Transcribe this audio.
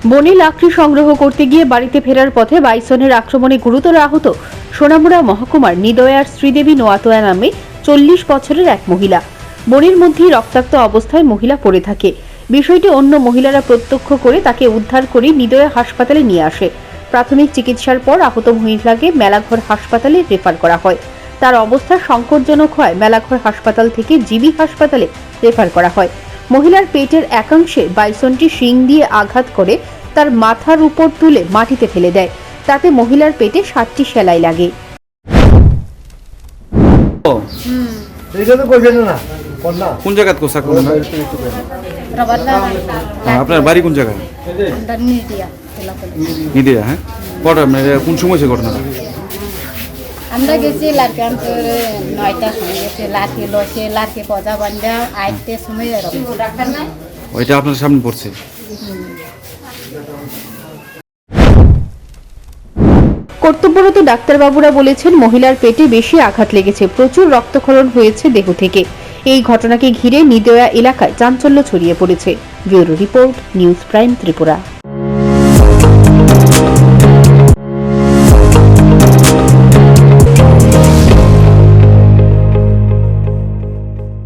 বনে লাকড়ি সংগ্রহ করতে গিয়ে বাড়িতে ফেরার পথে বাইসনের আক্রমণে গুরুতর আহত সোনামুড়া মহকুমার নিদয়ার শ্রীদেবী নোয়াতোয়া নামে 40 বছরের এক মহিলা। বনের মধ্যেই রক্তাক্ত অবস্থায় মহিলা পড়ে থাকে। বিষয়টি অন্য মহিলারা প্রত্যক্ষ করে তাকে উদ্ধার করে নিদয়া হাসপাতালে নিয়ে আসে। প্রাথমিক চিকিৎসার পর আহত মহিলাকে মেলাঘর হাসপাতালে রেফার করা হয়। তার অবস্থা সংকটজনক হয় মেলাঘর হাসপাতাল থেকে জিবি হাসপাতালে রেফার করা হয়। মহিলার পেটের একাংশে বাইসনটি শিং দিয়ে আঘাত করে তার মাথার উপর তুলে মাটিতে ফেলে দেয়। তাতে মহিলার পেটে 60টি সেলাই লাগে। কোন জায়গাত কোসা করুন আপনার বাড়ি কোন জায়গায়? নিদিয়া। হ্যাঁ, কটা কোন সময় সে ঘটনাটা? আমরা গেছি লাড়কে আনতে 9টার সময় গেছি। লাড়কে লসে লাড়কে পজা বান্ধা আইতে সময় এরকম ওইটা আপনার সামনে পড়ছে। কর্তব্যরত ডাক্তারবাবুরা বলেছেন মহিলার পেটে বেশি আঘাত লেগেছে, প্রচুর রক্তক্ষরণ হয়েছে দেহ থেকে। এই ঘটনাকে ঘিরে নিদয়া এলাকায় চাঞ্চল্য ছড়িয়ে পড়েছে। Bureau report, news prime Tripura.